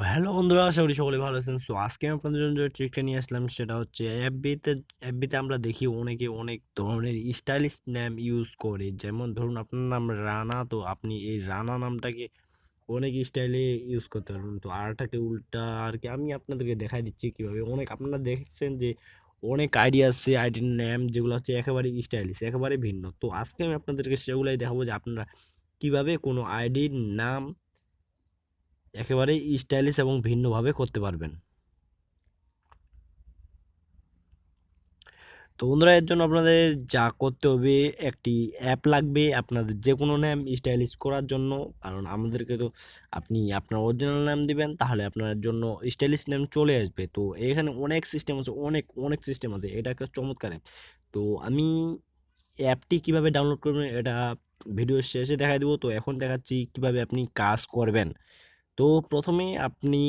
Hello বন্ধুরা, আশা করি সকলে ভালো আছেন। সো আজকে আমি আপনাদের জন্য যে ট্রিকটা নিয়ে আসলাম সেটা হচ্ছে এফবিতে আমরা দেখি অনেকে অনেক ধরনের স্টাইলিশ নেম ইউজ করে। যেমন ধরুন আপনার নাম রানা, তো আপনি এই রানা নামটাকে অনেক স্টাইলে ইউজ করতে পারবেন। তো আরটাকে উল্টা আর কি আমি আপনাদেরকে দেখাই দিচ্ছি কিভাবে। অনেক আপনারা দেখছেন যে অনেক আইডিয়া আছে, আইডির নেম যেগুলো হচ্ছে একেবারে স্টাইলিশ, একেবারে ভিন্ন। তো আজকে আমি আপনাদেরকে সেগুলাই দেখাবো যে আপনারা কিভাবে কোনো আইডির নাম একেবারে স্টাইলিশ এবং ভিন্নভাবে করতে পারবেন। তো বন্ধুরা, এর জন্য আপনাদের যা করতে হবে, একটি অ্যাপ লাগবে আপনাদের যে কোনো নাম স্টাইলিশ করার জন্য। কারণ আমাদেরকে তো আপনি আপনার অরিজিনাল নাম দিবেন, তাহলে আপনার জন্য স্টাইলিশ নাম চলে আসবে। তো এখানে অনেক সিস্টেম আছে, অনেক অনেক সিস্টেম আছে, এটা একটা চমৎকার অ্যাপ। তো আমি অ্যাপটি কিভাবে ডাউনলোড করবেন এটা ভিডিওর শেষে দেখাই দেবো। তো এখন দেখাচ্ছি কিভাবে আপনি কাজ করবেন। তো প্রথমে আপনি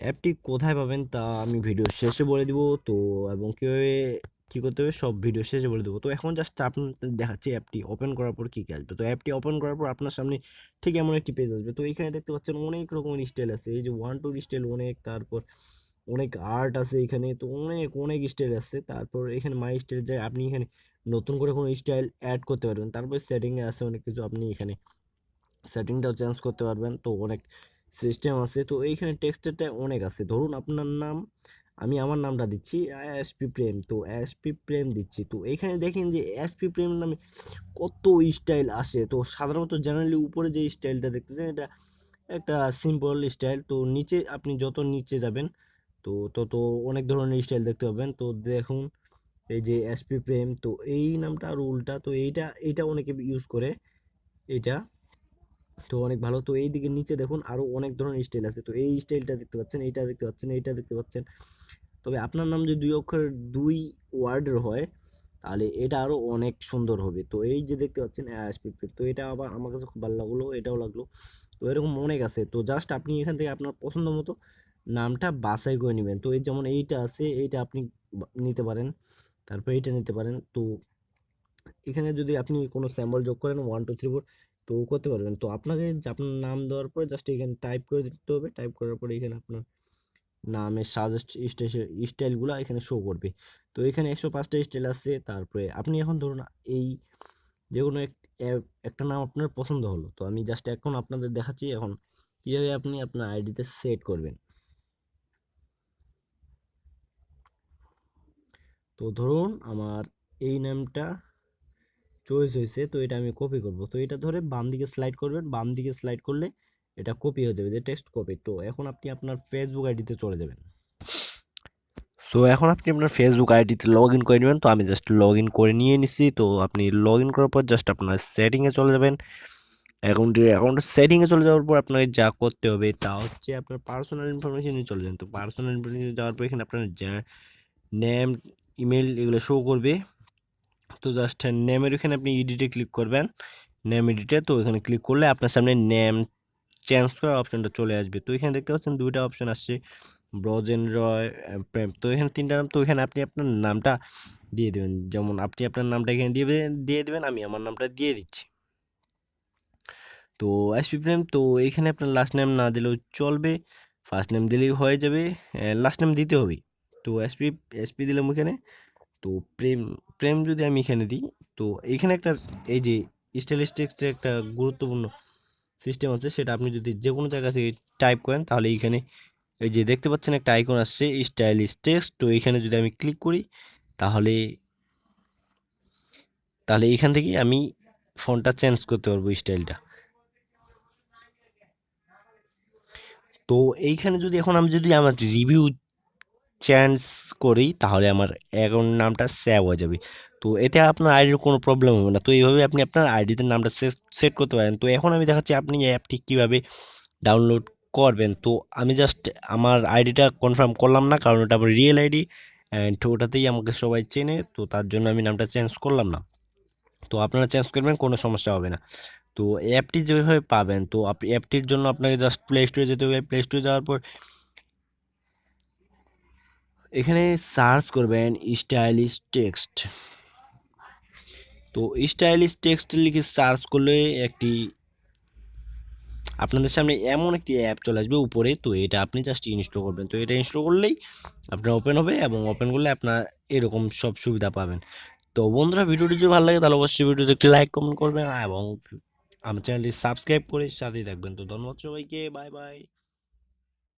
অ্যাপটি কোথায় পাবেন তা আমি ভিডিওর শেষে বলে দিব। তো এবং কীভাবে কী করতে হবে সব ভিডিও শেষে বলে দেবো। তো এখন জাস্ট আপনাদের দেখাচ্ছি অ্যাপটি ওপেন করার পর কী কী আসবে। তো অ্যাপটি ওপেন করার পর আপনার সামনে ঠিক এমন একটি পেজ আসবে। তো এখানে দেখতে পাচ্ছেন অনেক রকমের স্টাইল আছে, এই যে ওয়ান টু স্টাইল অনেক, তারপর অনেক আর্ট আছে এখানে। তো অনেক অনেক স্টাইল আছে। তারপর এখানে মাই স্টাইল যায়, আপনি এখানে নতুন করে কোনো স্টাইল অ্যাড করতে পারবেন। তারপর সেটিংয়ে আছে অনেক কিছু, আপনি এখানে সেটিংটাও চেঞ্জ করতে পারবেন। তো অনেক সিস্টেম আছে। তো এইখানে টেক্সটেরটা অনেক আছে। ধরুন আপনার নাম, আমি আমার নামটা দিচ্ছি এসপি প্রেম। তো এসপি প্রেম দিচ্ছি। তো এইখানে দেখেন যে এসপি প্রেম নামে কত স্টাইল আসে। তো সাধারণত জেনারেলি উপরে যে স্টাইলটা দেখতেছেন এটা একটা সিম্পল স্টাইল। তো নিচে আপনি যত নিচে যাবেন তো তত অনেক ধরনের স্টাইল দেখতে পাবেন। তো দেখুন এই যে এসপি প্রেম, তো এই নামটা আর উল্টা, তো এইটা এইটা অনেকে ইউজ করে এটা। তো অনেক ভালো। তো এই দিকে নিচে দেখুন আরো অনেক ধরনের স্টাইল আছে। তো এই স্টাইলটা দেখতে পাচ্ছেন, এইটা দেখতে পাচ্ছেন, এইটা দেখতে পাচ্ছেন। তবে আপনার নাম যদি দুই অক্ষর দুই ওয়ার্ডের হয় তাহলে এটা আরো অনেক সুন্দর হবে। তো এই যে দেখতে পাচ্ছেন স্পিড, তো এটা আবার আমার কাছে খুব ভালো লাগলো, এটাও লাগলো। তো এরকম অনেক আছে। তো জাস্ট আপনি এখান থেকে আপনার পছন্দ মতো নামটা বাছাই করে নেবেন। তো এই যেমন এইটা আছে, এইটা আপনি নিতে পারেন, তারপর এইটা নিতে পারেন। তো এখানে যদি আপনি কোনো সিম্বল যোগ করেন 1 2 3 4, তো করতে পারবেন। তো আপনাকে আপনার নাম দেওয়ার পরে জাস্ট এখানে টাইপ করে দিতে হবে। টাইপ করার পরে এখানে আপনার নামের সাজেস্ট স্টাইলগুলো এখানে শো করবে। তো এখানে 105টা স্টাইল আছে। তারপরে আপনি এখন ধরুন এই যে কোনো একটা নাম আপনার পছন্দ হলো। তো আমি জাস্ট এখন আপনাদের দেখাচ্ছি এখন কীভাবে আপনি আপনার আইডিতে সেট করবেন। তো ধরুন আমার এই নামটা চয়েস হয়েছে, তো এটা আমি কপি করব। তো এটা ধরে বাম দিকে স্লাইড করবেন, বাম দিকে স্লাইড করলে এটা কপি হয়ে যাবে, যে টেক্সট কপি। তো এখন আপনি আপনার ফেসবুক আইডিতে চলে যাবেন। সো এখন আপনি আপনার ফেসবুক আইডিতে লগ ইন করে নেবেন। তো আমি জাস্ট লগ ইন করে নিয়ে নিছি। তো আপনি লগ ইন করার পর জাস্ট আপনার সেটিংয়ে চলে যাবেন। অ্যাকাউন্টের সেটিংয়ে চলে যাওয়ার পর আপনাকে যা করতে হবে তা হচ্ছে আপনার পার্সোনাল ইনফরমেশনে চলে যান। তো পার্সোনাল ইনফরমেশনে যাওয়ার পর এখানে আপনার যা নেম, ইমেল এগুলো শো করবে। তো জাস্ট নেমের এখানে আপনি এডিটে ক্লিক করবেন, নেম এডিটে। তো এখানে ক্লিক করলে আপনার সামনে নেম চেঞ্জ করার অপশনটা চলে আসবে। তো এখানে দেখতে পাচ্ছেন দুইটা অপশন আসছে, ব্রজেন রয়, প্রেম। তো এখানে তিনটা নাম। তো এখানে আপনি আপনার নামটা দিয়ে দেবেন। যেমন আপনি আপনার নামটা এখানে দিয়ে দেবেন, আমি আমার নামটা দিয়ে দিচ্ছি। তো এসপি প্রেম। তো এখানে আপনার লাস্ট নেম না দিলেও চলবে, ফার্স্ট নেম দিলেই হয়ে যাবে, লাস্ট নেম দিতে হবে। তো এসপি এসপি দিলাম এখানে। তো প্রেম, প্রেম যদি আমি এখানে দিই, তো এইখানে একটা এই যে স্টাইলিস্টিক্সের একটা গুরুত্বপূর্ণ সিস্টেম আছে, সেটা আপনি যদি যে কোনো জায়গা থেকে টাইপ করেন তাহলে এইখানে এই যে দেখতে পাচ্ছেন একটা আইকন আসছে স্টাইলিশ টেক্সট। তো এইখানে যদি আমি ক্লিক করি তাহলে তাহলে এইখান থেকে আমি ফন্টটা চেঞ্জ করতে পারবো, স্টাইলটা। তো এইখানে যদি এখন আমি যদি আমার রিভিউ চেঞ্জ করি তাহলে আমার অ্যাকাউন্ট নামটা সেভ হয়ে যাবে। তো এতে আপনার আইডির কোনো প্রবলেম হবে না। তো এইভাবে আপনি আপনার আইডিতে নামটা সেট করতে পারেন। তো এখন আমি দেখাচ্ছি আপনি এই অ্যাপটি কীভাবে ডাউনলোড করবেন। তো আমি জাস্ট আমার আইডিটা কনফার্ম করলাম না, কারণ ওটা আমার রিয়েল আইডি অ্যান্ড ওটাতেই আমাকে সবাই চেনে। তো তার জন্য আমি নামটা চেঞ্জ করলাম না। তো আপনারা চেঞ্জ করবেন, কোনো সমস্যা হবে না। তো অ্যাপটি যেভাবে পাবেন, তো আপনি অ্যাপটির জন্য আপনাকে জাস্ট প্লে স্টোরে যেতে হবে। প্লে স্টোরে যাওয়ার পর এখানে সার্চ করবেন স্টাইলিশ টেক্সট। তো স্টাইলিশ টেক্সট লিখে সার্চ করলে একটি আপনাদের সামনে এমন একটি অ্যাপ চলে আসবে উপরে, তো এটা আপনি জাস্ট ইনস্টল করবেন। তো এটা ইনস্টল করলেই আপনার ওপেন হবে, এবং ওপেন করলে আপনার এরকম সব সুবিধা পাবেন। তো বন্ধুরা, ভিডিওটি যদি ভালো লাগে তাহলে অবশ্যই ভিডিওতে একটি লাইক কমেন্ট করবেন, এবং আমার চ্যানেলটি সাবস্ক্রাইব করে সাথেই থাকবেন। তো ধন্যবাদ সবাইকে, বাই বাই।